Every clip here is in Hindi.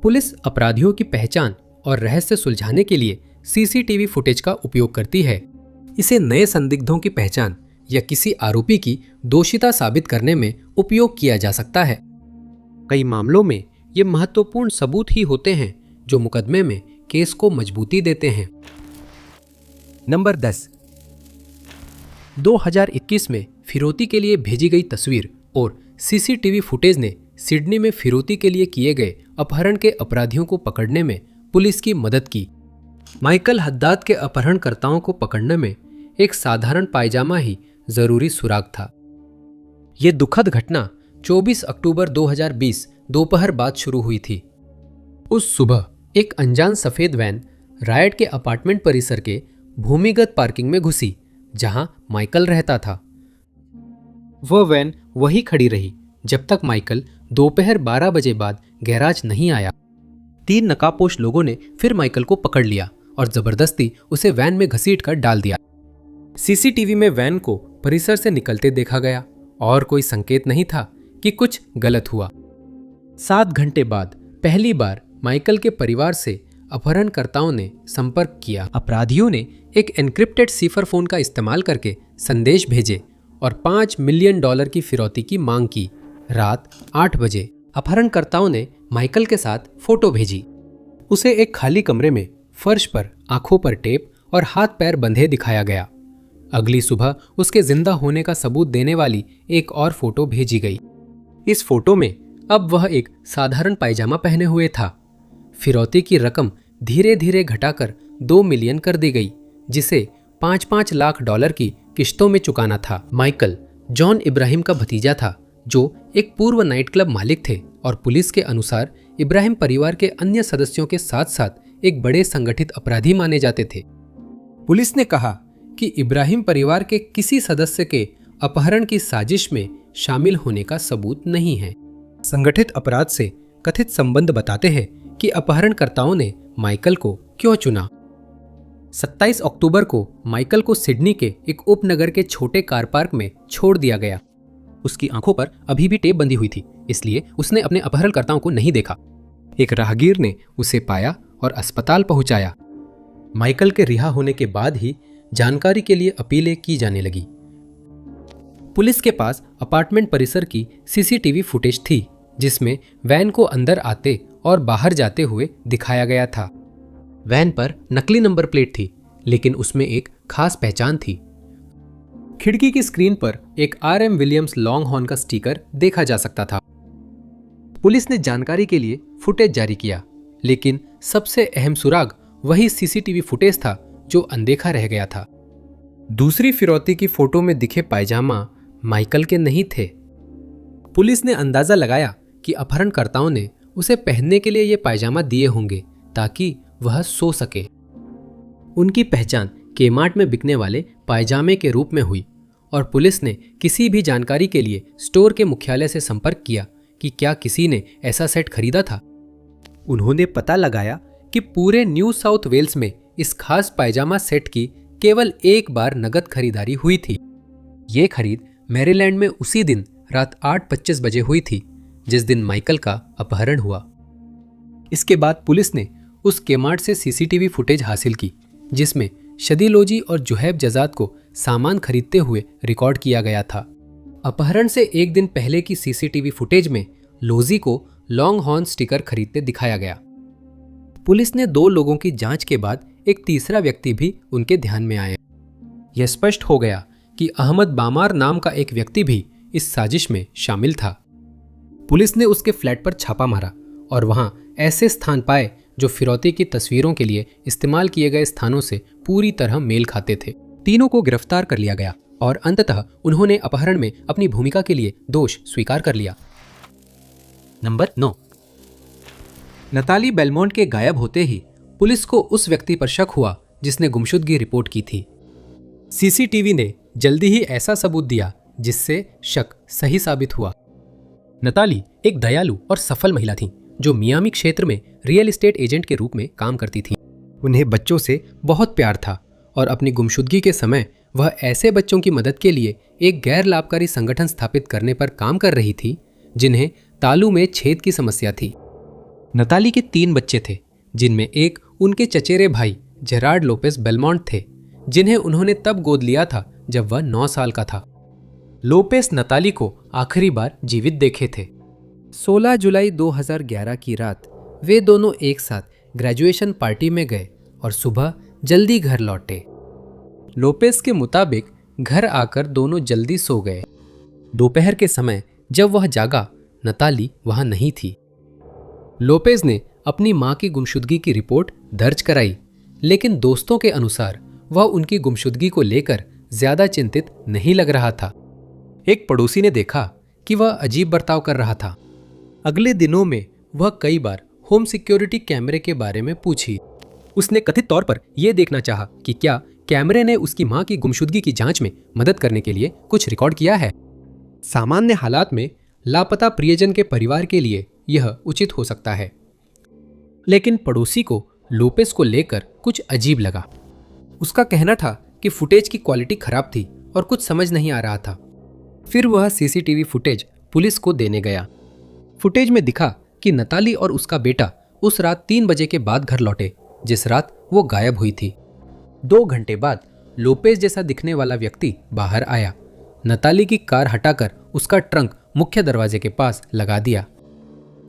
पुलिस अपराधियों की पहचान और रहस्य सुलझाने के लिए सीसीटीवी फुटेज का उपयोग करती है। इसे नए संदिग्धों की पहचान या किसी आरोपी की दोषिता साबित करने में उपयोग किया जा सकता है। कई मामलों में ये महत्वपूर्ण सबूत ही होते हैं जो मुकदमे में केस को मजबूती देते हैं। नंबर 10, 2021 में फिरौती के लिए भेजी गई तस्वीर और सीसीटीवी फुटेज ने सिडनी में फिरौती के लिए किए गए अपहरण के अपराधियों को पकड़ने में पुलिस की मदद की। माइकल हद्दाद के अपहरणकर्ताओं को पकड़ने में एक साधारण पायजामा ही जरूरी सुराग था। ये दुखद घटना 24 अक्टूबर 2020 दोपहर बाद शुरू हुई थी। उस सुबह एक अनजान सफेद वैन रायट के अपार्टमेंट परिसर के भूमिगत पार्किंग में घुसी जहां माइकल रहता था। वह वैन वहीं खड़ी रही जब तक माइकल दोपहर 12 बजे बाद गैराज नहीं आया। 3 नकाबपोश लोगों ने फिर माइकल को पकड़ लिया और जबरदस्ती उसे वैन में घसीट कर डाल दिया। सीसीटीवी में वैन को परिसर से निकलते देखा गया और कोई संकेत नहीं था कि कुछ गलत हुआ। 7 घंटे बाद पहली बार माइकल के परिवार से अपहरणकर्ताओं ने संपर्क किया। अपराधियों ने एक एन्क्रिप्टेड सिफर फोन का इस्तेमाल करके संदेश भेजे और $5 मिलियन की फिरौती की मांग की। रात 8 बजे अपहरणकर्ताओं ने माइकल के साथ फोटो भेजी। उसे एक खाली कमरे में फर्श पर आंखों पर टेप और हाथ पैर बंधे दिखाया गया। अगली सुबह उसके जिंदा होने का सबूत देने वाली एक और फोटो भेजी गई। इस फोटो में अब वह एक साधारण पायजामा पहने हुए था। फिरौती की रकम धीरे धीरे घटाकर 2 मिलियन कर दी गई, जिसे $5-5 लाख की किश्तों में चुकाना था। माइकल जॉन इब्राहिम का भतीजा था जो एक पूर्व नाइट क्लब मालिक थे और पुलिस के अनुसार इब्राहिम परिवार के अन्य सदस्यों के साथ साथ एक बड़े संगठित अपराधी माने जाते थे। पुलिस ने कहा कि इब्राहिम परिवार के किसी सदस्य के अपहरण की साजिश में शामिल होने का सबूत नहीं है। संगठित अपराध से कथित संबंध बताते हैं कि अपहरणकर्ताओं ने माइकल को क्यों चुना। 27 अक्टूबर को माइकल को सिडनी के एक उपनगर के छोटे कार पार्क में छोड़ दिया गया। उसकी आंखों पर अभी भी टेप बंधी हुई थी, इसलिए उसने अपने अपहरणकर्ताओं को नहीं देखा। एक राहगीर ने उसे पाया और अस्पताल पहुंचाया। माइकल के रिहा होने के बाद ही जानकारी के लिए अपीलें की जाने लगी। पुलिस के पास अपार्टमेंट परिसर की सीसीटीवी फुटेज थी जिसमें वैन को अंदर आते और बाहर जाते हुए दिखाया गया था। वैन पर नकली नंबर प्लेट थी, लेकिन उसमें एक खास पहचान थी। खिड़की की स्क्रीन पर एक RM विलियम्स लॉन्ग हॉर्न का स्टिकर देखा जा सकता था। पुलिस ने जानकारी के लिए फुटेज जारी किया, लेकिन सबसे अहम सुराग वही सीसीटीवी फुटेज था जो अनदेखा रह गया था। दूसरी फिरौती की फोटो में दिखे पायजामा माइकल के नहीं थे। पुलिस ने अंदाजा लगाया कि अपहरणकर्ताओं ने उसे पहनने के लिए यह पायजामा दिए होंगे ताकि वह सो सके। उनकी पहचान केमार्ट में बिकने वाले पायजामे के रूप में हुई और पुलिस ने किसी भी जानकारी के लिए स्टोर के मुख्यालय से संपर्क किया कि क्या किसी ने ऐसा सेट खरीदा था। उन्होंने पता लगाया कि पूरे न्यू साउथ वेल्स में इस खास पायजामा सेट की केवल एक बार नगद खरीदारी हुई थी। ये खरीद मैरीलैंड में उसी दिन रात 8:25 बजे हुई थी जिस दिन माइकल का अपहरण हुआ। इसके बाद पुलिस ने उस केमार्ट से सीसीटीवी फुटेज हासिल की जिसमें शदी लोजी और जुहैब जजाद को सामान खरीदते हुए रिकॉर्ड किया गया था। अपहरण से एक दिन पहले की सीसीटीवी फुटेज में लोजी को लॉन्ग हॉर्न स्टिकर खरीदते दिखाया गया। पुलिस ने 2 लोगों की जांच के बाद एक तीसरा व्यक्ति भी उनके ध्यान में आया। यह स्पष्ट हो गया कि अहमद बामार नाम का एक व्यक्ति भी इस साजिश में शामिल था। पुलिस ने उसके फ्लैट पर छापा मारा और वहां ऐसे स्थान पाए जो फिरौती की तस्वीरों के लिए इस्तेमाल किए गए स्थानों से पूरी तरह मेल खाते थे। तीनों को गिरफ्तार कर लिया गया और अंततः उन्होंने अपहरण में अपनी भूमिका के लिए दोष स्वीकार कर लिया। नंबर 9, नताली बेलमोंट के गायब होते ही पुलिस को उस व्यक्ति पर शक हुआ जिसने गुमशुदगी रिपोर्ट की थी। सीसीटीवी ने जल्दी ही ऐसा सबूत दिया जिससे शक सही साबित हुआ। नताली एक दयालु और सफल महिला थी जो मियामी क्षेत्र में रियल एस्टेट एजेंट के रूप में काम करती थी। उन्हें बच्चों से बहुत प्यार था और अपनी गुमशुदगी के समय वह ऐसे बच्चों की मदद के लिए एक गैर लाभकारी संगठन स्थापित करने पर काम कर रही थी जिन्हें तालू में छेद की समस्या थी। नताली के 3 बच्चे थे, जिनमें एक उनके चचेरे भाई जेरार्ड लोपेस बेलमोंट थे, जिन्हें उन्होंने तब गोद लिया था जब वह 9 साल का था। लोपेस नताली को आखिरी बार जीवित देखे थे 16 जुलाई 2011 की रात। वे दोनों एक साथ ग्रेजुएशन पार्टी में गए और सुबह जल्दी घर लौटे। लोपेस के मुताबिक घर आकर दोनों जल्दी सो गए। दोपहर के समय जब वह जागा, नताली वहां नहीं थी। लोपेस ने अपनी मां की गुमशुदगी की रिपोर्ट दर्ज कराई, लेकिन दोस्तों के अनुसार वह उनकी गुमशुदगी को लेकर ज्यादा चिंतित नहीं लग रहा था। एक पड़ोसी ने देखा कि वह अजीब बर्ताव कर रहा था। अगले दिनों में वह कई बार होम सिक्योरिटी कैमरे के बारे में पूछी। उसने कथित तौर पर यह देखना चाहा कि क्या कैमरे ने उसकी मां की गुमशुदगी की जांच में मदद करने के लिए कुछ रिकॉर्ड किया है। सामान्य हालात में लापता प्रियजन के परिवार के लिए यह उचित हो सकता है, लेकिन पड़ोसी को लोपेस को लेकर कुछ अजीब लगा। उसका कहना था कि फुटेज की क्वालिटी खराब थी और कुछ समझ नहीं आ रहा था। फिर वह सीसीटीवी फुटेज पुलिस को देने गया। फुटेज में दिखा कि नताली और उसका बेटा उस रात 3 बजे के बाद घर लौटे, जिस रात वो गायब हुई थी। 2 घंटे बाद लोपेस जैसा दिखने वाला व्यक्ति बाहर आया। नताली की कार हटाकर उसका ट्रंक मुख्य दरवाजे के पास लगा दिया।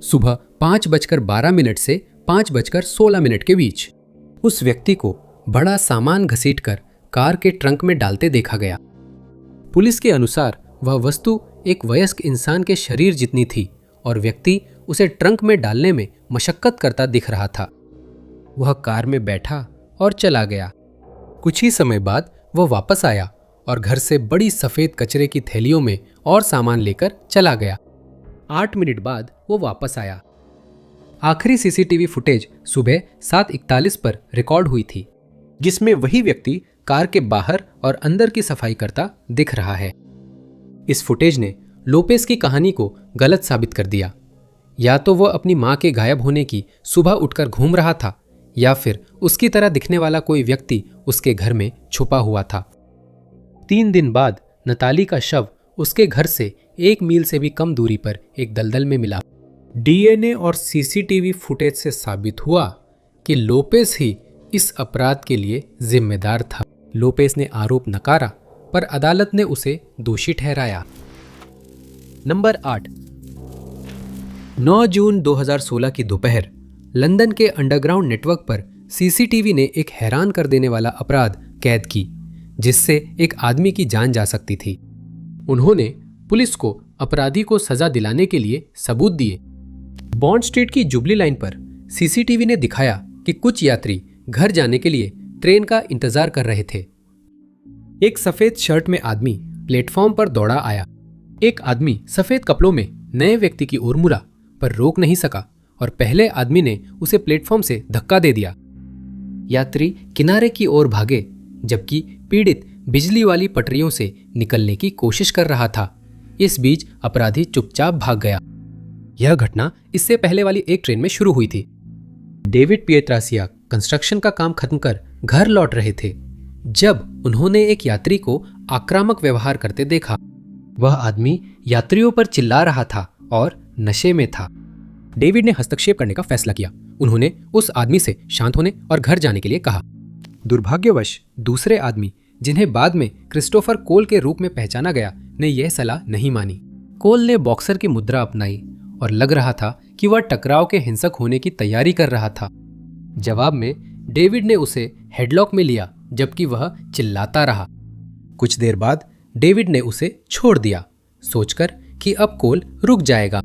सुबह 5:12 से 5:16 के बीच उस व्यक्ति को बड़ा सामान घसीटकर कार के ट्रंक में डालते देखा गया। पुलिस के अनुसार वह वस्तु एक वयस्क इंसान के शरीर जितनी थी और व्यक्ति उसे ट्रंक में डालने में मशक्कत करता दिख रहा था। वह कार में बैठा और चला गया। कुछ ही समय बाद वह वापस आया और घर से बड़ी सफेद कचरे की थैलियों में और सामान लेकर चला गया। 8 मिनट बाद वो वापस आया। आखिरी सीसीटीवी फुटेज सुबह 7:41 पर रिकॉर्ड हुई थी, जिसमें वही व्यक्ति कार के बाहर और अंदर की सफाई करता दिख रहा है। इस फुटेज ने लोपेस की कहानी को गलत साबित कर दिया। या तो वह अपनी मां के गायब होने की सुबह उठकर घूम रहा था, या फिर उसकी तरह दिखने वाला कोई व्यक्ति उसके घर में छुपा हुआ था। 3 दिन बाद नताली का शव उसके घर से 1 मील से भी कम दूरी पर एक दलदल में मिला। डीएनए और सीसीटीवी फुटेज से साबित हुआ कि लोपेस ही इस अपराध के लिए जिम्मेदार था। लोपेस ने आरोप नकारा, पर अदालत ने उसे दोषी ठहराया। नंबर 8। 9 जून 2016 की दोपहर लंदन के अंडरग्राउंड नेटवर्क पर सीसीटीवी ने एक हैरान कर देने वाला अपराध कैद की, जिससे एक आदमी की जान जा सकती थी। उन्होंने पुलिस को अपराधी को सजा दिलाने के लिए सबूत दिए। बॉन्ड स्ट्रीट की जुबली लाइन पर सीसीटीवी ने दिखाया कि कुछ यात्री घर जाने के लिए ट्रेन का इंतजार कर रहे थे। एक सफेद शर्ट में आदमी प्लेटफॉर्म पर दौड़ा आया। एक आदमी सफेद कपड़ों में नए व्यक्ति की ओर मुड़ा, पर रोक नहीं सका और पहले आदमी ने उसे प्लेटफॉर्म से धक्का दे दिया। यात्री किनारे की ओर भागे, जबकि पीड़ित बिजली वाली पटरियों से निकलने की कोशिश कर रहा था। इस बीच अपराधी चुपचाप भाग गया। यह घटना इससे पहले वाली एक ट्रेन में शुरू हुई थी। डेविड पिएत्रासिया कंस्ट्रक्शन का काम खत्म कर घर लौट रहे थे जब उन्होंने एक यात्री को आक्रामक व्यवहार करते देखा। वह आदमी यात्रियों पर चिल्ला रहा था और नशे में था। डेविड ने हस्तक्षेप करने का फैसला किया। उन्होंने उस आदमी से शांत होने और घर जाने के लिए कहा। दुर्भाग्यवश दूसरे आदमी, जिन्हें बाद में क्रिस्टोफर कोल के रूप में पहचाना गया, ने यह सलाह नहीं मानी। कोल ने बॉक्सर की मुद्रा अपनाई और लग रहा था कि वह टकराव के हिंसक होने की तैयारी कर रहा था। जवाब में डेविड ने उसे हेडलॉक में लिया, जबकि वह चिल्लाता रहा। कुछ देर बाद डेविड ने उसे छोड़ दिया, सोचकर कि अब कोल रुक जाएगा।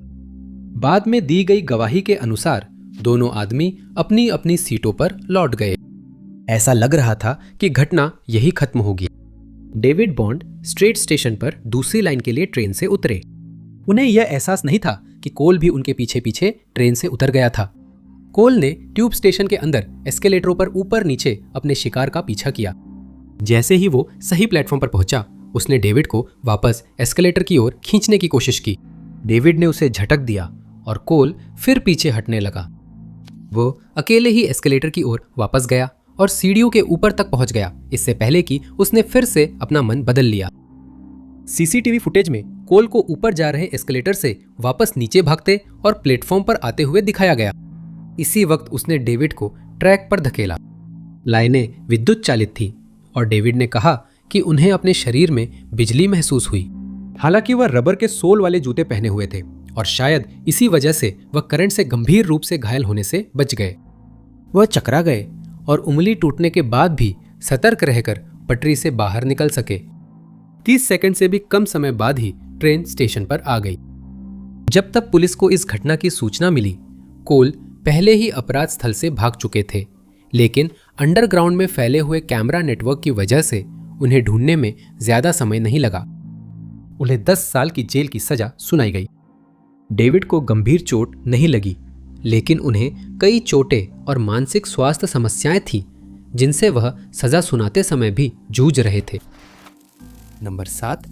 बाद में दी गई गवाही के अनुसार दोनों आदमी अपनी अपनी सीटों पर लौट गए। ऐसा लग रहा था कि घटना यही खत्म होगी। डेविड बॉन्ड स्ट्रेट स्टेशन पर दूसरी लाइन के लिए ट्रेन से उतरे। उन्हें यह एहसास नहीं था कि कोल भी उनके पीछे पीछे ट्रेन से उतर गया था। कोल ने ट्यूब स्टेशन के अंदर एस्केलेटरों पर ऊपर नीचे अपने शिकार का पीछा किया। जैसे ही वो सही प्लेटफॉर्म पर पहुंचा, उसने डेविड को वापस एस्केलेटर की ओर खींचने की कोशिश की। डेविड ने उसे झटक दिया और कोल फिर पीछे हटने लगा। वो अकेले ही एस्केलेटर की ओर वापस गया और सीढ़ियों के ऊपर तक पहुंच गया, इससे पहले कि उसने फिर से अपना मन बदल लिया। सीसीटीवी फुटेज में कोल को ऊपर जा रहे एस्केलेटर से वापस नीचे भागते और प्लेटफॉर्म पर आते हुए दिखाया गया। इसी वक्त उसने डेविड को ट्रैक पर धकेला। लाइनें विद्युत चालित थी और डेविड ने कहा कि उन्हें अपने शरीर में बिजली महसूस हुई। हालांकि वह रबर के सोल वाले जूते पहने हुए थे और शायद इसी वजह से वह करंट से गंभीर रूप से घायल होने से बच गए। वह चकरा गए और उंगली टूटने के बाद भी सतर्क रहकर पटरी से बाहर निकल सके। 30 सेकंड से भी कम समय बाद ही ट्रेन स्टेशन पर आ गई। जब तक पुलिस को इस घटना की सूचना मिली, कोल पहले ही अपराध स्थल से भाग चुके थे, लेकिन अंडरग्राउंड में फैले हुए कैमरा नेटवर्क की वजह से उन्हें ढूंढने में ज्यादा समय नहीं लगा। उन्हें 10 साल की जेल की सजा सुनाई गई। डेविड को गंभीर चोट नहीं लगी, लेकिन उन्हें कई चोटें और मानसिक स्वास्थ्य समस्याएं थीं, जिनसे वह सजा सुनाते समय भी जूझ रहे थे। नंबर 7,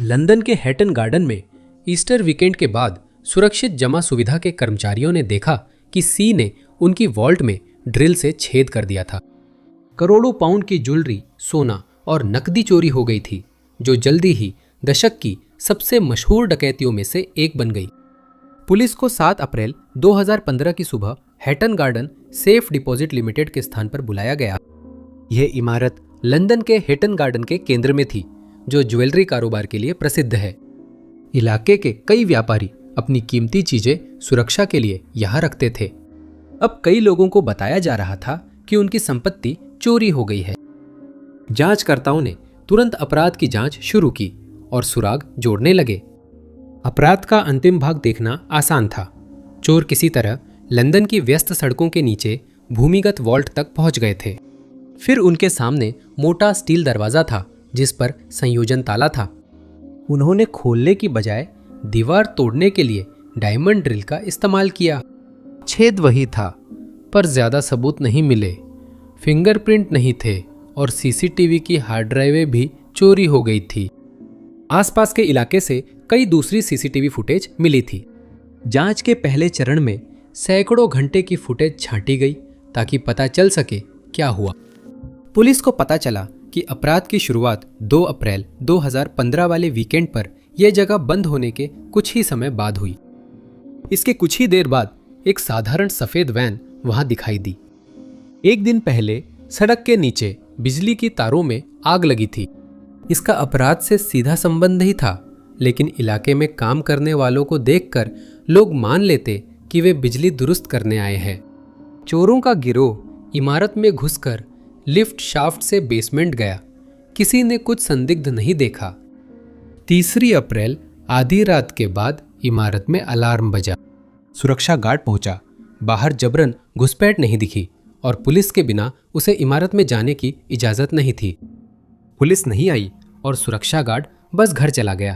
लंदन के हैटन गार्डन में ईस्टर वीकेंड के बाद सुरक्षित जमा सुविधा के कर्मचारियों ने देखा कि सी ने उनकी वॉल्ट में ड्रिल से छेद कर दिया था। करोड़ों पाउंड की ज्वेलरी, सोना और नकदी चोरी हो गई थी, जो जल्दी ही दशक की सबसे मशहूर डकैतियों में से एक बन गई। पुलिस को 7 अप्रैल 2015 की सुबह हैटन गार्डन सेफ डिपॉजिट लिमिटेड के स्थान पर बुलाया गया। यह इमारत लंदन के हैटन गार्डन के केंद्र में थी, जो ज्वेलरी कारोबार के लिए प्रसिद्ध है। इलाके के कई व्यापारी अपनी कीमती चीजें सुरक्षा के लिए यहां रखते थे। अब कई लोगों को बताया जा रहा था कि उनकी संपत्ति चोरी हो गई है। जांचकर्ताओं ने तुरंत अपराध की जांच शुरू की और सुराग जोड़ने लगे। अपराध का अंतिम भाग देखना आसान था। चोर किसी तरह लंदन की व्यस्त सड़कों के नीचे भूमिगत वॉल्ट तक पहुंच गए थे। फिर उनके सामने मोटा स्टील दरवाजा था, जिस पर संयोजन ताला था। उन्होंने खोलने की बजाय दीवार तोड़ने के लिए डायमंड ड्रिल का इस्तेमाल किया। छेद वही था, पर ज्यादा सबूत नहीं मिले। फिंगरप्रिंट नहीं थे और सीसीटीवी की हार्ड ड्राइवें भी चोरी हो गई थी। आसपास के इलाके से कई दूसरी सीसीटीवी फुटेज मिली थी। जांच के पहले चरण में सैकड़ों घंटे की फुटेज छांटी गई ताकि पता चल सके क्या हुआ। पुलिस को पता चला कि अपराध की शुरुआत 2 अप्रैल 2015 वाले वीकेंड पर यह जगह बंद होने के कुछ ही समय बाद हुई। इसके कुछ ही देर बाद एक साधारण सफेद वैन वहां दिखाई दी। एक दिन पहले सड़क के नीचे बिजली की तारों में आग लगी थी। इसका अपराध से सीधा संबंध नहीं था, लेकिन इलाके में काम करने वालों को देखकर लोग मान लेते कि वे बिजली दुरुस्त करने आए हैं। चोरों का गिरोह इमारत में घुसकर लिफ्ट शाफ्ट से बेसमेंट गया। किसी ने कुछ संदिग्ध नहीं देखा। 3 अप्रैल आधी रात के बाद इमारत में अलार्म बजा। सुरक्षा गार्ड पहुंचा। बाहर जबरन घुसपैठ नहीं दिखी और पुलिस के बिना उसे इमारत में जाने की इजाजत नहीं थी। पुलिस नहीं आई और सुरक्षा गार्ड बस घर चला गया।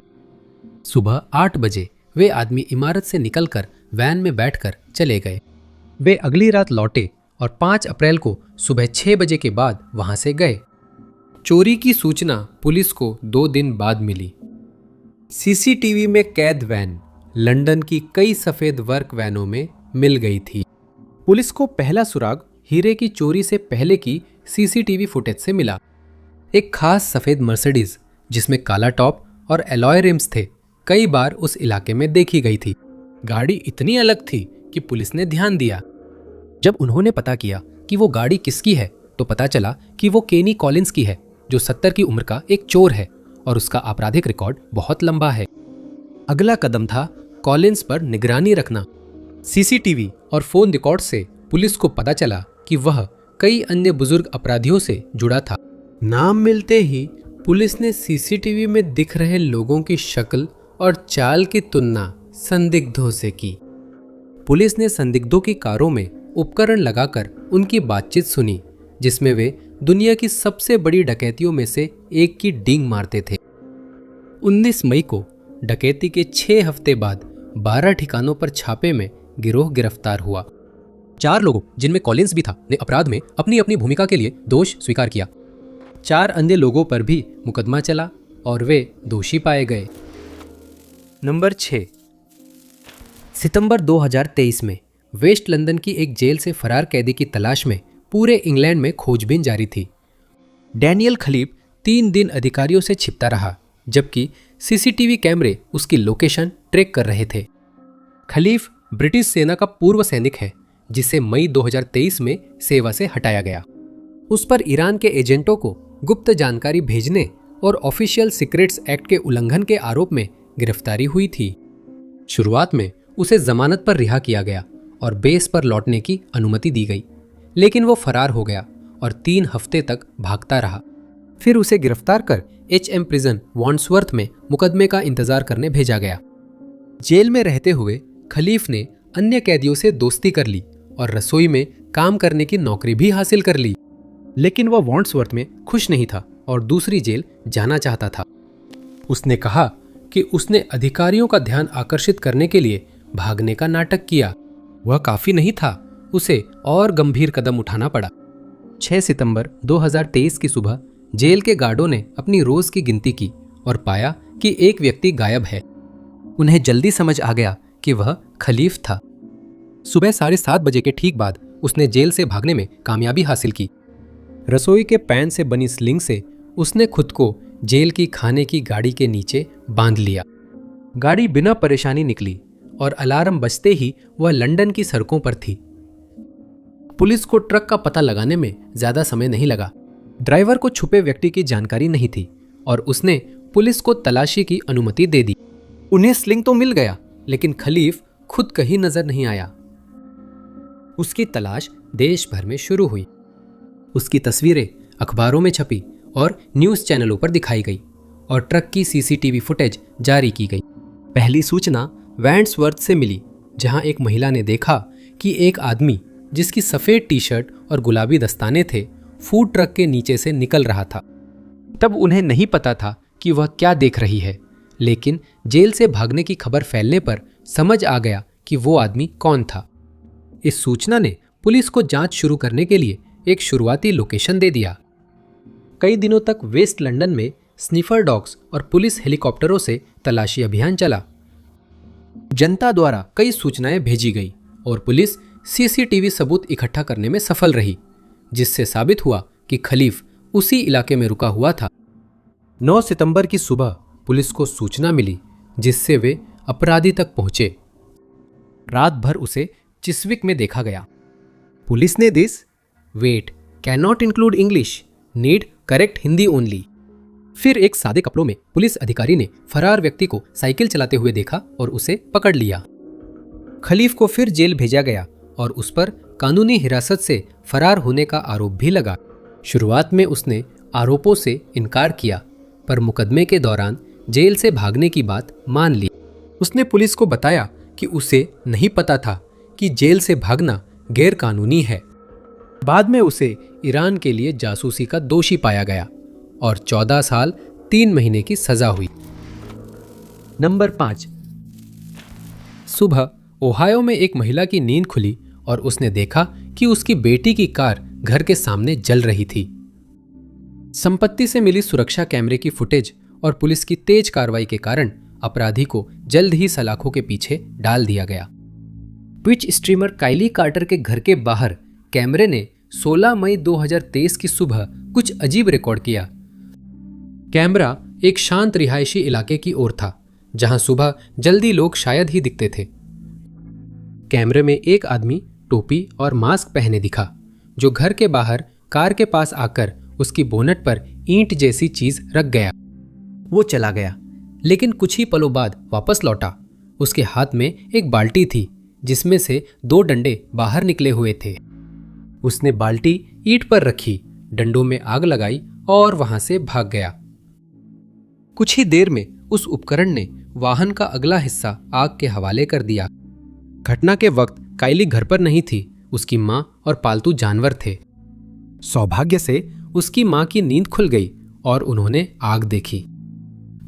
सुबह 8 बजे वे आदमी इमारत से निकलकर वैन में बैठकर चले गए। वे अगली रात लौटे और 5 अप्रैल को सुबह 6 बजे के बाद वहां से गए। चोरी की सूचना पुलिस को 2 दिन बाद मिली। सीसीटीवी में कैद वैन लंदन की कई सफेद वर्क वैनों में मिल गई थी। पुलिस को पहला सुराग हीरे की चोरी से पहले की सीसीटीवी फुटेज से मिला। एक खास सफेद मर्सिडीज जिसमें काला टॉप और एलॉय रिम्स थे, कई बार उस इलाके में देखी गई थी। गाड़ी इतनी अलग थी कि पुलिस ने ध्यान दिया। जब उन्होंने पता किया कि वो गाड़ी किसकी है, तो पता चला कि वो केनी कॉलिंस की है, जो 70 की उम्र का एक चोर है और उसका आपराधिक रिकॉर्ड बहुत लंबा है। अगला कदम था कॉलिंस पर निगरानी रखना। सीसीटीवी और फोन रिकॉर्ड से पुलिस को पता चला कि वह कई अन्य बुजुर्ग अपराधियों से जुड़ा था। नाम मिलते ही पुलिस ने सीसीटीवी में दिख रहे लोगों की शक्ल और चाल की तुलना संदिग्धों से की। पुलिस ने संदिग्धों की कारों में उपकरण लगाकर उनकी बातचीत सुनी, जिसमें वे दुनिया की सबसे बड़ी डकैतियों में से एक की डींग मारते थे। 19 मई को डकैती के 6 हफ्ते बाद 12 ठिकानों पर छापे में गिरोह गिरफ्तार हुआ। 4 लोगों, जिनमें कॉलिंस भी था, ने अपराध में अपनी अपनी भूमिका के लिए दोष स्वीकार किया। 4 अन्य लोगों पर भी मुकदमा चला और वे दोषी पाए गए। नंबर 6, सितंबर 2023 में वेस्ट लंदन की एक जेल से फरार कैदी की तलाश में पूरे इंग्लैंड में खोजबीन जारी थी। डैनियल खलीफ 3 दिन अधिकारियों से छिपता रहा, जबकि सीसीटीवी कैमरे उसकी लोकेशन ट्रैक कर रहे थे। खलीफ ब्रिटिश सेना का पूर्व सैनिक है जिसे मई 2023 में सेवा से हटाया गया। उस पर ईरान के एजेंटों को गुप्त जानकारी भेजने और ऑफिशियल सीक्रेट्स एक्ट के उल्लंघन के आरोप में गिरफ्तारी हुई थी। शुरुआत में उसे जमानत पर रिहा किया गया और बेस पर लौटने की अनुमति दी गई, लेकिन वो फरार हो गया और 3 हफ्ते तक भागता रहा। फिर उसे गिरफ्तार कर HM प्रिजन वॉन्ड्सवर्थ में मुकदमे का इंतजार करने भेजा गया। जेल में रहते हुए खलीफ ने अन्य कैदियों से दोस्ती कर ली और रसोई में काम करने की नौकरी भी हासिल कर ली, लेकिन वह वॉन्ड्सवर्थ में खुश नहीं था और दूसरी जेल जाना चाहता था। उसने कहा कि उसने अधिकारियों का ध्यान आकर्षित करने के लिए भागने का नाटक किया। वह काफी नहीं था, उसे और गंभीर कदम उठाना पड़ा। 6 सितंबर 2023 की सुबह जेल के गार्डों ने अपनी रोज की गिनती की और पाया कि एक व्यक्ति गायब है। उन्हें जल्दी समझ आ गया कि वह खलीफ था। सुबह 7:30 बजे के ठीक बाद उसने जेल से भागने में कामयाबी हासिल की। रसोई के पैन से बनी स्लिंग से उसने खुद को जेल की खाने की गाड़ी के नीचे बांध लिया। गाड़ी बिना परेशानी निकली और अलार्म बजते ही वह लंदन की सड़कों पर थी। पुलिस को ट्रक का पता लगाने में ज्यादा समय नहीं लगा। ड्राइवर को छुपे व्यक्ति की जानकारी नहीं थी और उसने पुलिस को तलाशी की अनुमति दे दी। उन्हें स्लिंग तो मिल गया, लेकिन खलीफ खुद कहीं नजर नहीं आया। उसकी तलाश देश भर में शुरू हुई। उसकी तस्वीरें अखबारों में छपी और न्यूज़ चैनलों पर दिखाई गई और ट्रक की CCTV फुटेज जारी की गई। पहली सूचना वैंड्सवर्थ से मिली, जहां एक महिला ने देखा कि एक आदमी जिसकी सफ़ेद टी-शर्ट और गुलाबी दस्ताने थे फूड ट्रक के नीचे से निकल रहा था। तब उन्हें नहीं पता था कि वह क्या देख रही है, लेकिन जेल से भागने की खबर फैलने पर समझ आ गया कि वो आदमी कौन था। इस सूचना ने पुलिस को जांच शुरू करने के लिए एक शुरुआती लोकेशन दे दिया। कई दिनों तक वेस्ट लंदन में स्निफर डॉग्स और पुलिस हेलीकॉप्टरों से तलाशी अभियान चला। जनता द्वारा कई सूचनाएं भेजी गई और पुलिस CCTV सबूत इकट्ठा करने में सफल रही, जिससे साबित हुआ कि खलीफ उसी इलाके में रुका हुआ था। 9 सितंबर की सुबह पुलिस को सूचना मिली, जिससे वे अपराधी तक पहुंचे। रात भर उसे चिस्विक में देखा गया। पुलिस ने this wait can not include English, need correct Hindi only. फिर एक सादे कपड़ों में पुलिस अधिकारी ने फरार व्यक्ति को साइकिल चलाते हुए देखा और उसे पकड़ लिया। खलीफ को फिर जेल भेजा गया और उस पर कानूनी हिरासत से फरार होने का आरोप भी लगा। शुरुआत में उसने आरोपों से इनकार किया, पर मुकदमे के दौरान जेल से भागने की बात मान ली। उसने पुलिस को बताया कि उसे नहीं पता था कि जेल से भागना गैरकानूनी है। बाद में उसे ईरान के लिए जासूसी का दोषी पाया गया और 14 साल 3 महीने की सजा हुई। नंबर 5। सुबह ओहायो में एक महिला की नींद खुली और उसने देखा कि उसकी बेटी की कार घर के सामने जल रही थी। संपत्ति से मिली सुरक्षा कैमरे की फुटेज और पुलिस की तेज कार्रवाई के कारण अपराधी को जल्द ही सलाखों के पीछे डाल दिया गया। ट्विच स्ट्रीमर काइली कार्टर के घर के बाहर कैमरे ने 16 मई 2023 की सुबह कुछ अजीब रिकॉर्ड किया। कैमरा एक शांत रिहायशी इलाके की ओर था, जहां सुबह जल्दी लोग शायद ही दिखते थे। कैमरे में एक आदमी टोपी और मास्क पहने दिखा, जो घर के बाहर कार के पास आकर उसकी बोनट पर ईंट जैसी चीज रख गया। वो चला गया, लेकिन कुछ ही पलों बाद वापस लौटा। उसके हाथ में एक बाल्टी थी, जिसमें से 2 डंडे बाहर निकले हुए थे। उसने बाल्टी ईंट पर रखी, डंडों में आग लगाई और वहां से भाग गया। कुछ ही देर में उस उपकरण ने वाहन का अगला हिस्सा आग के हवाले कर दिया। घटना के वक्त काइली घर पर नहीं थी, उसकी मां और पालतू जानवर थे। सौभाग्य से उसकी मां की नींद खुल गई और उन्होंने आग देखी।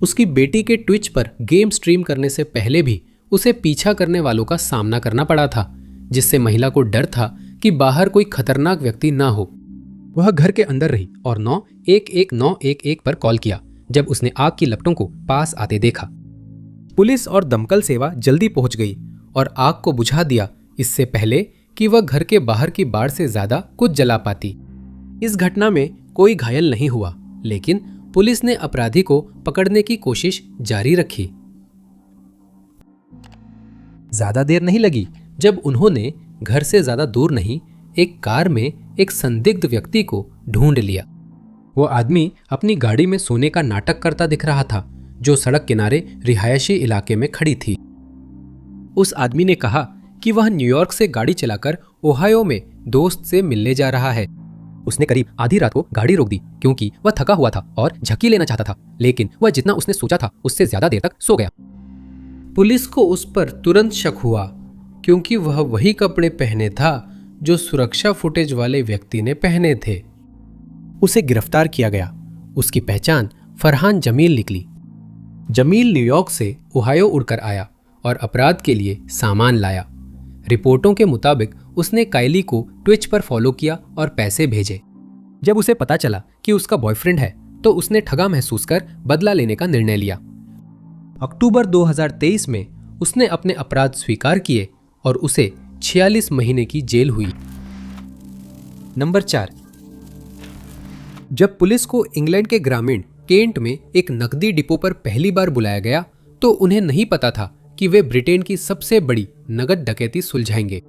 उसकी बेटी के ट्विच पर गेम स्ट्रीम करने से पहले भी उसे पीछा करने वालों का सामना करना पड़ा था, जिससे महिला को डर था कि बाहर कोई खतरनाक व्यक्ति ना हो। वह घर के अंदर रही और 911 पर कॉल किया जब उसने आग की लपटों को पास आते देखा। पुलिस और दमकल सेवा जल्दी पहुंच गई और आग को बुझा दिया, इससे पहले कि वह घर के बाहर की बाड़ से ज्यादा कुछ जला पाती। इस घटना में कोई घायल नहीं हुआ, लेकिन पुलिस ने अपराधी को पकड़ने की कोशिश जारी रखी। ज्यादा देर नहीं लगी जब उन्होंने घर से ज्यादा दूर नहीं एक कार में एक संदिग्ध व्यक्ति को ढूंढ लिया। वो आदमी अपनी गाड़ी में सोने का नाटक करता दिख रहा था, जो सड़क किनारे रिहायशी इलाके में खड़ी थी। उस आदमी ने कहा कि वह न्यूयॉर्क से गाड़ी चलाकर ओहायो में दोस्त से मिलने जा रहा है। उसने करीब आधी रात को गाड़ी रोक दी क्योंकि वह थका हुआ था और झक्की लेना चाहता था, लेकिन वह जितना उसने सोचा था उससे ज्यादा देर तक सो गया। पुलिस को उस पर तुरंत शक हुआ क्योंकि वह वही कपड़े पहने था जो सुरक्षा फुटेज वाले व्यक्ति ने पहने थे। उसे गिरफ्तार किया गया। उसकी पहचान फरहान जमील निकली। जमील न्यूयॉर्क से ओहायो उड़कर आया और अपराध के लिए सामान लाया। रिपोर्टों के मुताबिक उसने काइली को ट्विच पर फॉलो किया और पैसे भेजे। जब उसे पता चला कि उसका बॉयफ्रेंड है तो उसने ठगा महसूस कर बदला लेने का निर्णय लिया। अक्टूबर 2023 में उसने अपने अपराध स्वीकार किए और उसे 46 महीने की जेल हुई। नंबर 4। जब पुलिस को इंग्लैंड के ग्रामीण केंट में एक नकदी डिपो पर पहली बार बुलाया गया तो उन्हें नहीं पता था कि वे ब्रिटेन की सबसे बड़ी नकद डकैती सुलझाएंगे।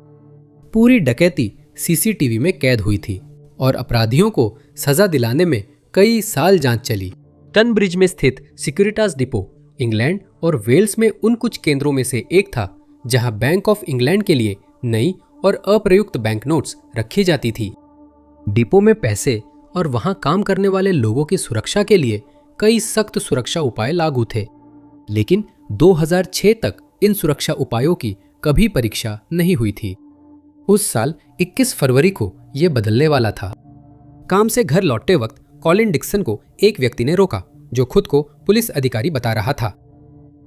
पूरी डकैती सीसीटीवी में कैद हुई थी और अपराधियों को सजा दिलाने में कई साल जांच चली। टनब्रिज में स्थित सिक्योरिटास डिपो इंग्लैंड और वेल्स में उन कुछ केंद्रों में से एक था जहां बैंक ऑफ इंग्लैंड के लिए नई और अप्रयुक्त बैंक नोट्स रखी जाती थी। डिपो में पैसे और वहां काम करने वाले लोगों की सुरक्षा के लिए कई सख्त सुरक्षा उपाय लागू थे, लेकिन 2006 तक इन सुरक्षा उपायों की कभी परीक्षा नहीं हुई थी। उस साल 21 फरवरी को यह बदलने वाला था। काम से घर लौटते वक्त कॉलिन डिक्सन को एक व्यक्ति ने रोका जो खुद को पुलिस अधिकारी बता रहा था।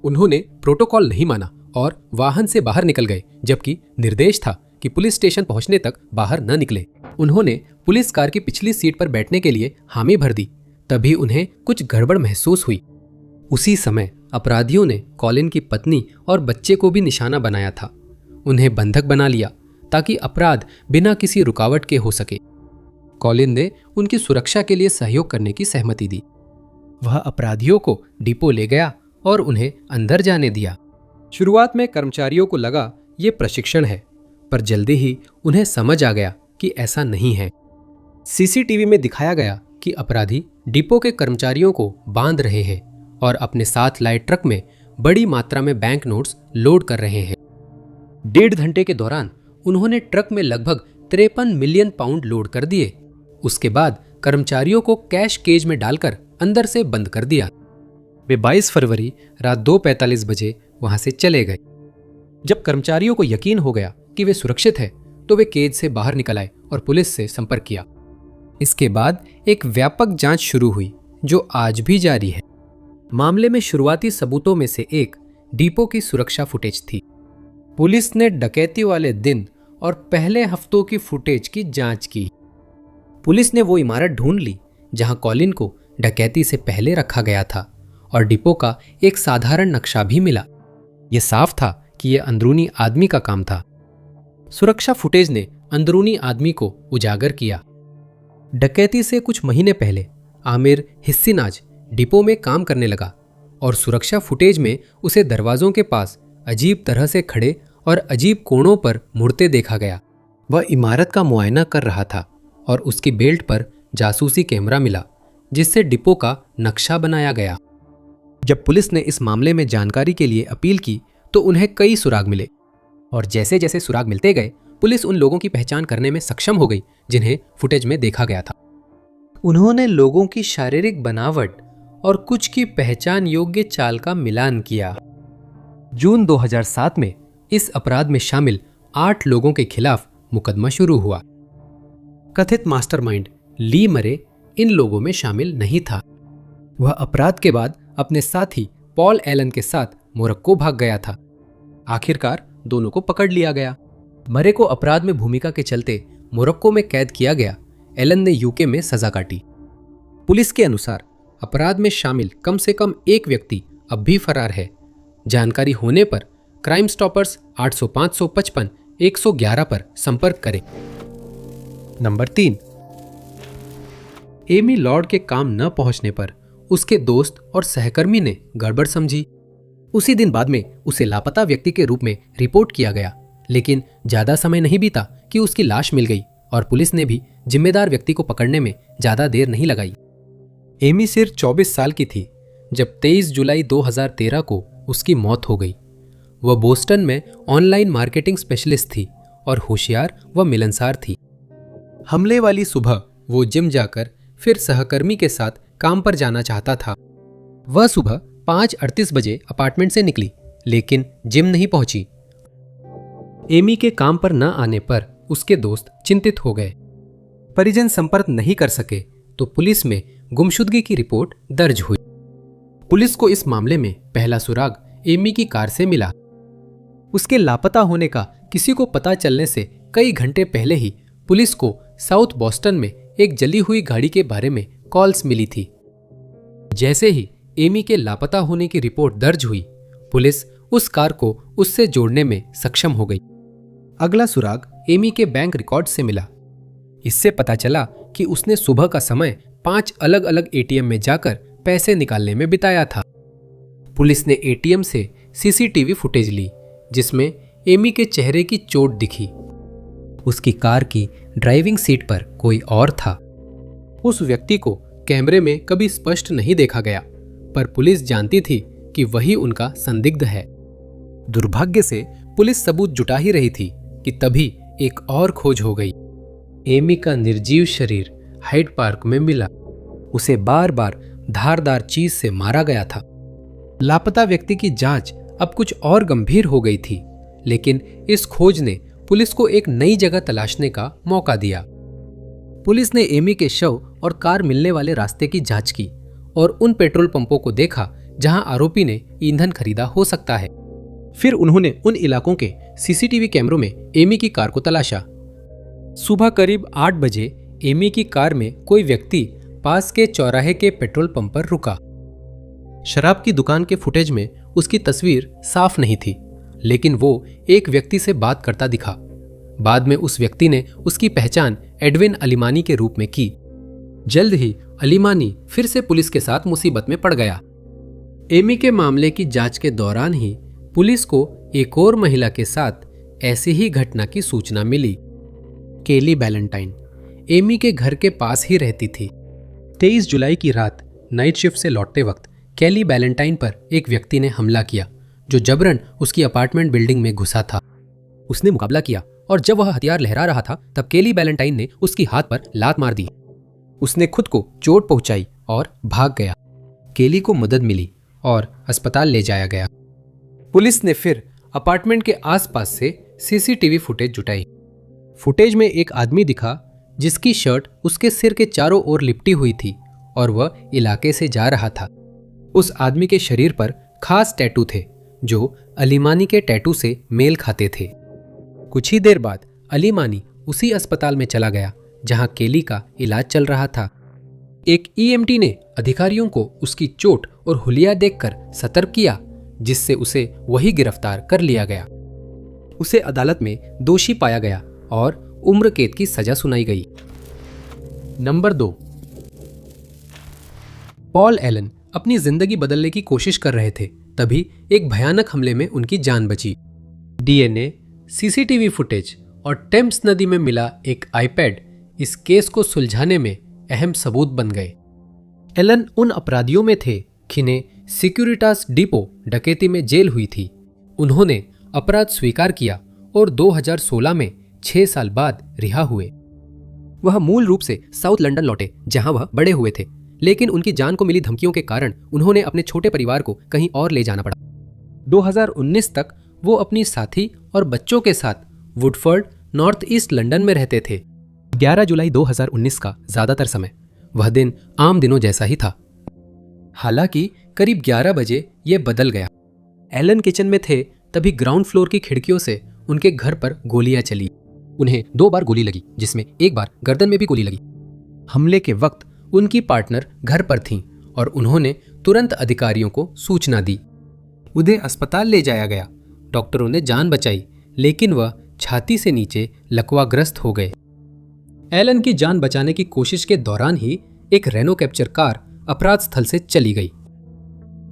उन्होंने प्रोटोकॉल नहीं माना और वाहन से बाहर निकल गए, जबकि निर्देश था कि पुलिस स्टेशन पहुंचने तक बाहर न निकले। उन्होंने पुलिस कार की पिछली सीट पर बैठने के लिए हामी भर दी। तभी उन्हें कुछ गड़बड़ महसूस हुई। उसी समय अपराधियों ने कॉलिन की पत्नी और बच्चे को भी निशाना बनाया था। उन्हें बंधक बना लिया ताकि अपराध बिना किसी रुकावट के हो सके। कॉलिन ने उनकी सुरक्षा के लिए सहयोग करने की सहमति दी। वह अपराधियों को डिपो ले गया और उन्हें अंदर जाने दिया। शुरुआत में कर्मचारियों को लगा ये प्रशिक्षण है, पर जल्दी ही उन्हें समझ आ गया कि ऐसा नहीं है। सीसीटीवी में दिखाया गया कि अपराधी डिपो के कर्मचारियों को बांध रहे हैं और अपने साथ लाए ट्रक में बड़ी मात्रा में बैंक नोट्स लोड कर रहे हैं। 1.5 घंटे के दौरान उन्होंने ट्रक में लगभग 53 मिलियन पाउंड लोड कर दिए। उसके बाद कर्मचारियों को कैश केज में डालकर अंदर से बंद कर दिया। वे 22 फरवरी रात 2:45 बजे वहां से चले गए। जब कर्मचारियों को यकीन हो गया कि वे सुरक्षित है तो वे केज से बाहर निकल आए और पुलिस से संपर्क किया। इसके बाद एक व्यापक जांच शुरू हुई जो आज भी जारी है। मामले में शुरुआती सबूतों में से एक डिपो की सुरक्षा फुटेज थी। पुलिस ने डकैती वाले दिन और पहले हफ्तों की फुटेज की जांच की। पुलिस ने वो इमारत ढूंढ ली जहां कॉलिन को डकैती से पहले रखा गया था और डिपो का एक साधारण नक्शा भी मिला। यह साफ था कि यह अंदरूनी आदमी का काम था। सुरक्षा फुटेज ने अंदरूनी आदमी को उजागर किया। डकैती से कुछ महीने पहले आमिर हिस्सिनाज डिपो में काम करने लगा और सुरक्षा फुटेज में उसे दरवाजों के पास अजीब तरह से खड़े और अजीब कोणों पर मुड़ते देखा गया। वह इमारत का मुआयना कर रहा था और उसकी बेल्ट पर जासूसी कैमरा मिला जिससे डिपो का नक्शा बनाया गया। जब पुलिस ने इस मामले में जानकारी के लिए अपील की तो उन्हें कई सुराग मिले और जैसे जैसे सुराग मिलते गए पुलिस उन लोगों की पहचान करने में सक्षम हो गई जिन्हें फुटेज में देखा गया था। उन्होंने लोगों की शारीरिक बनावट और कुछ की पहचान योग्य चाल का मिलान किया। जून 2007 में इस अपराध में शामिल 8 लोगों के खिलाफ मुकदमा शुरू हुआ। कथित मास्टरमाइंड ली मरे इन लोगों में शामिल नहीं था। वह अपराध के बाद अपने साथी पॉल एलन के साथ मोरक्को भाग गया था। आखिरकार दोनों को पकड़ लिया गया। मरे को अपराध में भूमिका के चलते मोरक्को में कैद किया गया। एलन ने यूके में सजा काटी। पुलिस के अनुसार अपराध में शामिल कम से कम एक व्यक्ति अब भी फरार है। जानकारी होने पर क्राइम स्टॉपर्स 800-555 111 पर संपर्क करें। नंबर 3। एमी लॉर्ड के काम न पहुंचने पर उसके दोस्त और सहकर्मी ने गड़बड़ समझी। उसी दिन बाद में उसे लापता व्यक्ति के रूप में रिपोर्ट किया गया। लेकिन ज्यादा समय नहीं बीता कि उसकी लाश मिल गई और पुलिस ने भी जिम्मेदार व्यक्ति को पकड़ने में ज्यादा देर नहीं लगाई। एमी सिर्फ 24 साल की थी जब 23 जुलाई 2013 को उसकी मौत हो गई। वह बोस्टन में ऑनलाइन मार्केटिंग स्पेशलिस्ट थी और होशियार व मिलनसार थी। हमले वाली सुबह वो जिम जाकर फिर सहकर्मी के साथ काम पर जाना चाहता था। वह सुबह 5:38 बजे अपार्टमेंट से निकली, लेकिन जिम नहीं पहुंची। एमी के काम पर न आने पर उसके दोस्त चिंतित हो गए। परिजन संपर्क नहीं कर सके तो पुलिस में गुमशुदगी की रिपोर्ट दर्ज हुई। पुलिस को इस मामले में पहला सुराग एमी की कार से मिला। उसके लापता होने का किसी को पता चलने से कई घंटे पहले ही पुलिस को साउथ बॉस्टन में एक जली हुई गाड़ी के बारे में कॉल्स मिली थी। जैसे ही एमी के लापता होने की रिपोर्ट दर्ज हुई, पुलिस उस कार को उससे जोड़ने में सक्षम हो गई। अगला सुराग एमी के बैंक रिकॉर्ड से मिला। इससे पता चला कि उसने सुबह का समय 5 अलग अलग एटीएम में जाकर पैसे निकालने में बिताया था। पुलिस ने एटीएम से सीसीटीवी फुटेज ली जिसमें एमी के चेहरे की चोट दिखी। उसकी कार की ड्राइविंग सीट पर कोई और था। उस व्यक्ति को कैमरे में कभी स्पष्ट नहीं देखा गया, पर पुलिस जानती थी कि वही उनका संदिग्ध है। दुर्भाग्य से पुलिस सबूत जुटा ही रही थी कि तभी एक और खोज हो गई। एमी का निर्जीव शरीर हाइड पार्क में मिला। उसे बार बार धारदार चीज से मारा गया था। लापता व्यक्ति की जांच अब कुछ और गंभीर हो गई थी, लेकिन इस खोज ने पुलिस को एक नई जगह तलाशने का मौका दिया। पुलिस ने एमी के शव और कार मिलने वाले रास्ते की जांच की और उन पेट्रोल पंपों को देखा जहां आरोपी ने ईंधन खरीदा हो सकता है। फिर उन्होंने उन इलाकों के सीसीटीवी कैमरों में एमी की कार को तलाशा। सुबह करीब 8 बजे एमी की कार में कोई व्यक्ति पास के चौराहे के पेट्रोल पंप पर रुका। शराब की दुकान के फुटेज में उसकी तस्वीर साफ नहीं थी, लेकिन वो एक व्यक्ति से बात करता दिखा। बाद में उस व्यक्ति ने उसकी पहचान एडविन अलीमानी के रूप में की। जल्द ही अलीमानी फिर से पुलिस के साथ मुसीबत में पड़ गया। एमी के मामले की जांच के दौरान ही पुलिस को एक और महिला के साथ ऐसी ही घटना की सूचना मिली। केली बैलेंटाइन एमी के घर के पास ही रहती थी। 23 जुलाई की रात नाइट शिफ्ट से लौटते वक्त केली बैलेंटाइन पर एक व्यक्ति ने हमला किया जो जबरन उसकी अपार्टमेंट बिल्डिंग में घुसा था। उसने मुकाबला किया और जब वह हथियार लहरा रहा था तब केली बैलेंटाइन ने उसकी हाथ पर लात मार दी। उसने खुद को चोट पहुंचाई और भाग गया। केली को मदद मिली और अस्पताल ले जाया गया। पुलिस ने फिर अपार्टमेंट के आसपास से सीसीटीवी फुटेज जुटाई। फुटेज में एक आदमी दिखा जिसकी शर्ट उसके सिर के चारों ओर लिपटी हुई थी और वह इलाके से जा रहा था। उस आदमी के शरीर पर खास टैटू थे जो अलीमानी के टैटू से मेल खाते थे। कुछ ही देर बाद अलीमानी उसी अस्पताल में चला गया जहां केली का इलाज चल रहा था। एक ईएमटी ने अधिकारियों को उसकी चोट और हुलिया देखकर सतर्क किया, जिससे उसे वही गिरफ्तार कर लिया गया। उसे अदालत में दोषी पाया गया और उम्र कैद की सजा सुनाई गई। नंबर 2, पॉल एलन अपनी जिंदगी बदलने की कोशिश कर रहे थे, तभी एक भयानक हमले में उनकी जान बची। डीएनए, सीसीटीवी फुटेज और टेम्स नदी में मिला एक आईपैड इस केस को सुलझाने में अहम सबूत बन गए। एलन उन अपराधियों में थे जिन्हें सिक्योरिटास डिपो डकैती में जेल हुई थी। उन्होंने अपराध स्वीकार किया और 2016 में 6 साल बाद रिहा हुए। वह मूल रूप से साउथ लंदन लौटे जहां वह बड़े हुए थे, लेकिन उनकी जान को मिली धमकियों के कारण उन्होंने अपने छोटे परिवार को कहीं और ले जाना पड़ा। 2019 तक वो अपनी साथी और बच्चों के साथ वुडफोर्ड, नॉर्थ ईस्ट लंदन में रहते थे। 11 जुलाई 2019 का ज्यादातर समय वह दिन आम दिनों जैसा ही था। हालांकि करीब 11 बजे यह बदल गया। एलन किचन में थे तभी ग्राउंड फ्लोर की खिड़कियों से उनके घर पर गोलियां चली। उन्हें 2 बार गोली लगी, जिसमें एक बार गर्दन में भी गोली लगी। हमले के वक्त उनकी पार्टनर घर पर थीं और उन्होंने तुरंत अधिकारियों को सूचना दी। उन्हें अस्पताल ले जाया गया। डॉक्टरों ने जान बचाई, लेकिन वह छाती से नीचे लकवाग्रस्त हो गए। एलन की जान बचाने की कोशिश के दौरान ही एक रेनो कैप्चर कार अपराध स्थल से चली गई।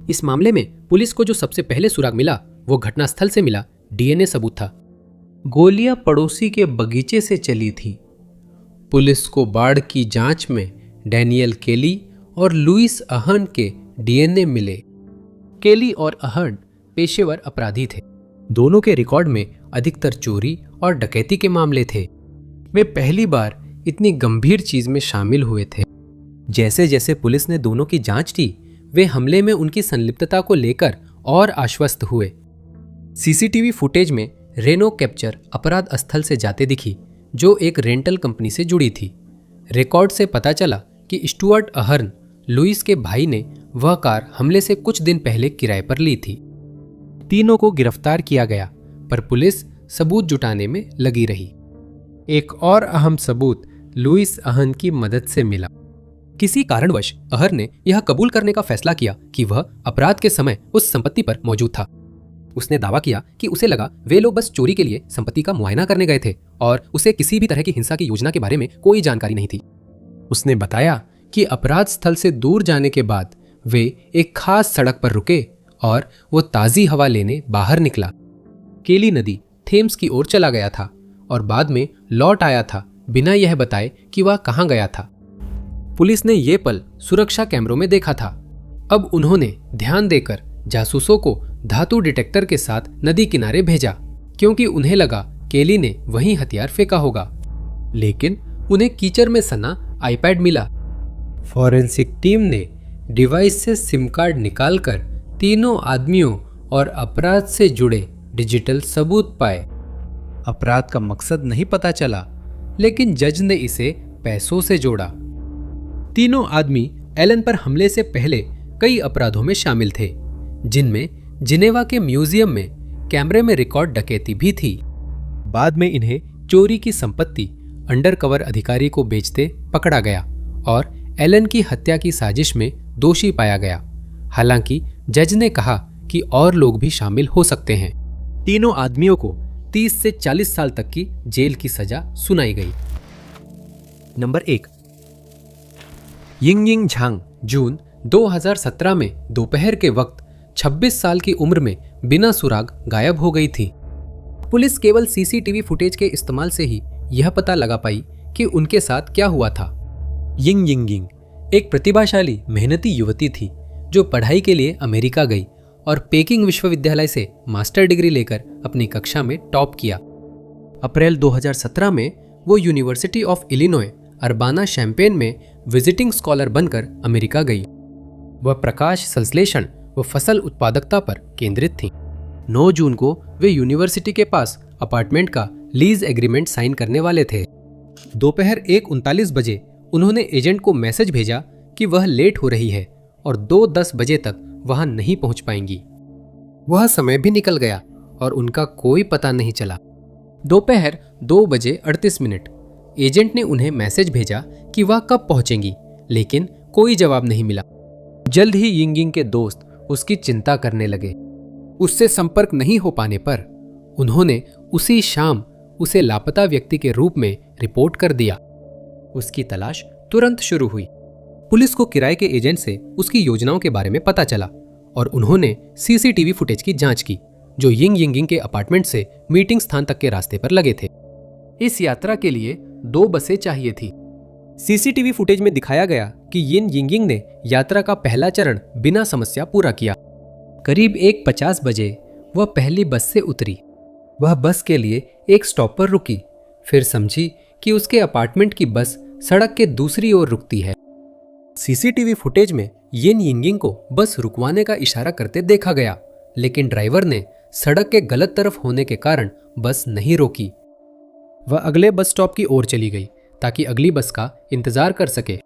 इस मामले में पुलिस को जो सबसे पहले सुराग मिला वो घटनास्थल से मिला डीएनए सबूत था। गोलियां पड़ोसी के बगीचे से चली थीं। पुलिस को बाढ़ की जांच में डैनियल केली और लुइस अहर्न के डीएनए मिले। केली और अहर्न पेशेवर अपराधी थे। दोनों के रिकॉर्ड में अधिकतर चोरी और डकैती के मामले थे। वे पहली बार इतनी गंभीर चीज में शामिल हुए थे। जैसे जैसे पुलिस ने दोनों की जांच की, वे हमले में उनकी संलिप्तता को लेकर और आश्वस्त हुए। सीसीटीवी फुटेज में रेनो कैप्चर अपराध स्थल से जाते दिखी, जो एक रेंटल कंपनी से जुड़ी थी। रिकॉर्ड से पता चला कि स्टुअर्ट अहर्न, लुइस के भाई, ने वह कार हमले से कुछ दिन पहले किराए पर ली थी। तीनों को गिरफ्तार किया गया, पर पुलिस सबूत जुटाने में लगी रही। एक और अहम सबूत लुइस अहर्न की मदद से मिला। किसी कारणवश अहर्न ने यह कबूल करने का फैसला किया कि वह अपराध के समय उस संपत्ति पर मौजूद था। उसने दावा किया कि उसे लगा वे लोग बस चोरी के लिए संपत्ति का मुआयना करने गए थे और उसे किसी भी तरह की हिंसा की योजना के बारे में कोई जानकारी नहीं थी। उसने बताया कि अपराध स्थल से दूर जाने के बाद वे एक खास सड़क पर रुके और वो ताज़ी हवा लेने बाहर निकला। केली नदी थेम्स की ओर चला गया था और बाद में लौट आया था, बिना यह बताए कि वह कहां गया था। पुलिस ने ये पल सुरक्षा कैमरों में देखा था। अब उन्होंने ध्यान देकर जासूसों को धातु डिटेक्टर के साथ नदी किनारे भेजा, क्योंकि उन्हें लगा केली ने वहीं हथियार फेंका होगा। लेकिन उन्हें कीचड़ में सना आईपैड मिला। फॉरेंसिक टीम ने डिवाइस से सिम कार्ड निकालकर तीनों आदमियों और अपराध से जुड़े डिजिटल सबूत पाए। अपराध का मकसद नहीं पता चला, लेकिन जज ने इसे पैसों से जोड़ा। तीनों आदमी एलन पर हमले से पहले कई अपराधों में शामिल थे, जिनमें जिनेवा के म्यूजियम में कैमरे में रिकॉर्ड डकैती भी थी। बाद में इन्हें चोरी की संपत्ति अंडरकवर अधिकारी को बेचते पकड़ा गया और एलन की हत्या की साजिश में दोषी पाया गया। हालांकि जज ने कहा कि और लोग भी शामिल हो सकते हैं। तीनों आदमियों को 30 से 40 साल तक की जेल की सजा सुनाई गई। नंबर 1, यिंग झांग जून 2017 में दोपहर के वक्त 26 साल की उम्र में बिना सुराग गायब हो गई थी। पुलिस केवल सीसीटीवी फुटेज के इस्तेमाल से ही यह पता लगा पाई कि उनके साथ क्या हुआ था। यिंग एक प्रतिभाशाली मेहनती युवती थी जो पढ़ाई के लिए अमेरिका गई और पेकिंग विश्वविद्यालय से मास्टर डिग्री लेकर अपनी कक्षा में टॉप किया। अप्रैल 2017 में वो university of Illinois Urbana champagne में विजिटिंग स्कॉलर बनकर अमेरिका गई। वह प्रकाश संश्लेषण व फसल उत्पादकता पर केंद्रित थी। 9 जून को वे यूनिवर्सिटी के पास अपार्टमेंट का लीज एग्रीमेंट साइन करने वाले थे। दोपहर 1:39 बजे उन्होंने एजेंट को मैसेज भेजा कि वह लेट हो रही है और 2:10 बजे तक वहां नहीं पहुंच पाएंगी। वह समय भी निकल गया और उनका कोई पता नहीं चला। दोपहर 2:38 एजेंट ने उन्हें मैसेज भेजा कि वह कब पहुंचेंगी, लेकिन कोई जवाब नहीं मिला। जल्द ही यिंग के दोस्त उसकी चिंता करने लगे। उससे संपर्क नहीं हो पाने पर उन्होंने उसी शाम उसे लापता व्यक्ति के रूप में रिपोर्ट कर दिया। उसकी तलाश तुरंत शुरू हुई। पुलिस को किराए के एजेंट से उसकी योजनाओं के बारे में पता चला और उन्होंने सीसीटीवी फुटेज की जांच की, जो यिंग के अपार्टमेंट से मीटिंग स्थान तक के रास्ते पर लगे थे। इस यात्रा के लिए 2 बसें चाहिए थी। सीसीटीवी फुटेज में दिखाया गया कि यिंग ने यात्रा का पहला चरण बिना समस्या पूरा किया। करीब 1:50 बजे वह पहली बस से उतरी। वह बस के लिए एक स्टॉप पर रुकी, फिर समझी कि उसके अपार्टमेंट की बस सड़क के दूसरी ओर रुकती है। सीसीटीवी फुटेज में यिंग को बस रुकवाने का इशारा करते देखा गया, लेकिन ड्राइवर ने सड़क के गलत तरफ होने के कारण बस नहीं रोकी। वह अगले बस स्टॉप की ओर चली गई ताकि अगली बस का इंतजार कर सके।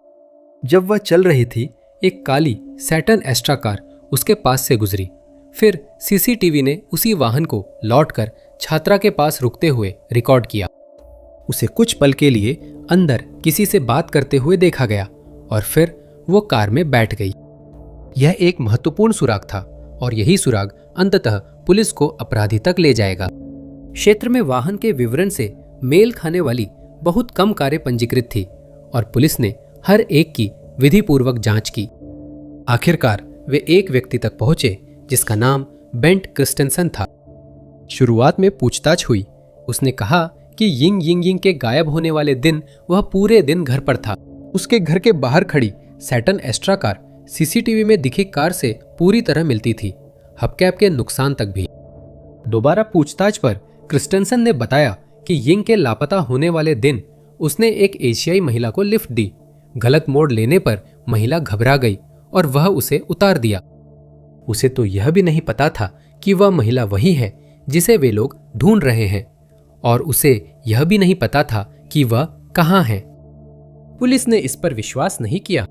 जब वह चल रही थी, एक काली सैटर्न एस्ट्रा कार उसके पास से गुजरी। फिर सीसीटीवी ने उसी वाहन को लौटकर छात्रा के पास रुकते हुए रिकॉर्ड किया। उसे कुछ पल के लिए अंदर किसी से बात करते हुए देखा गया और फिर वो कार में बैठ गई। यह एक महत्वपूर्ण सुराग था और यही सुराग अंततः पुलिस को अपराधी तक ले जाएगा। क्षेत्र में वाहन के विवरण से मेल खाने वाली बहुत कम कारें पंजीकृत थी और पुलिस ने हर एक की विधिपूर्वक जांच की। आखिरकार वे एक व्यक्ति तक पहुंचे जिसका नाम बेंट क्रिस्टेंसन था। शुरुआत में पूछताछ हुई। उसने कहा कि यिंग यिंग यिंग के गायब होने वाले दिन वह पूरे दिन घर पर था। उसके घर के बाहर खड़ी सैटर्न एस्ट्रा कार सीसीटीवी में दिखी कार से पूरी तरह मिलती थी, हबकैप के नुकसान तक भी। दोबारा पूछताछ पर क्रिस्टेंसन ने बताया कि यिंग के लापता होने वाले दिन उसने एक एशियाई महिला को लिफ्ट दी। गलत मोड़ लेने पर महिला घबरा गई और वह उसे उतार दिया। उसे तो यह भी नहीं पता था कि वह महिला वही है जिसे वे लोग ढूंढ रहे हैं, और उसे यह भी नहीं पता था कि वह कहाँ है। पुलिस ने इस पर विश्वास नहीं किया।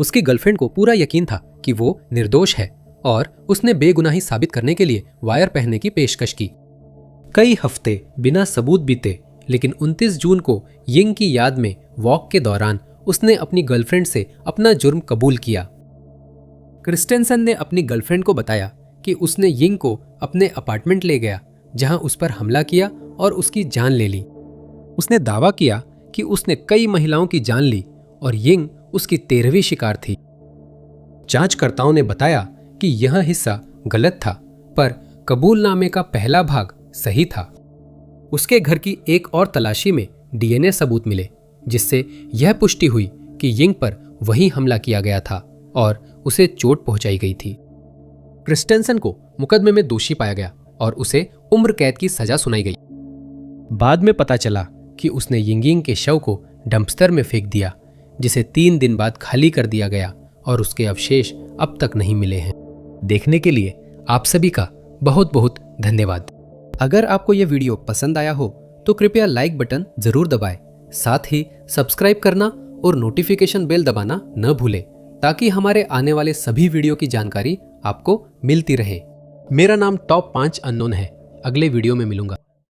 उसकी गर्लफ्रेंड को पूरा यकीन था कि वो निर्दोष है और उसने बेगुनाही साबित करने के लिए वायर पहनने की पेशकश की। कई हफ्ते बिना सबूत बीते, लेकिन 29 जून को यिंग की याद में वॉक के दौरान उसने अपनी गर्लफ्रेंड से अपना जुर्म कबूल किया। क्रिस्टेंसन ने अपनी गर्लफ्रेंड को बताया कि उसने यिंग को अपने अपार्टमेंट ले गया, जहां उस पर हमला किया और उसकी जान ले ली। उसने दावा किया कि उसने कई महिलाओं की जान ली और यिंग उसकी 13वीं शिकार थी। जांचकर्ताओं ने बताया कि यह हिस्सा गलत था, पर कबूलनामे का पहला भाग सही था। उसके घर की एक और तलाशी में डीएनए सबूत मिले, जिससे यह पुष्टि हुई कि यिंग पर वही हमला किया गया था और उसे चोट पहुंचाई गई थी। क्रिस्टेंसन को मुकदमे में दोषी पाया गया और उसे उम्र कैद की सजा सुनाई गई। बाद में पता चला कि उसने यिंग के शव को डंपस्टर में फेंक दिया, जिसे 3 दिन बाद खाली कर दिया गया और उसके अवशेष अब तक नहीं मिले हैं। देखने के लिए आप सभी का बहुत बहुत धन्यवाद। अगर आपको यह वीडियो पसंद आया हो तो कृपया लाइक बटन जरूर दबाएं। साथ ही सब्सक्राइब करना और नोटिफिकेशन बेल दबाना न भूलें, ताकि हमारे आने वाले सभी वीडियो की जानकारी आपको मिलती रहे। मेरा नाम टॉप 5 अननोन है। अगले वीडियो में मिलूंगा।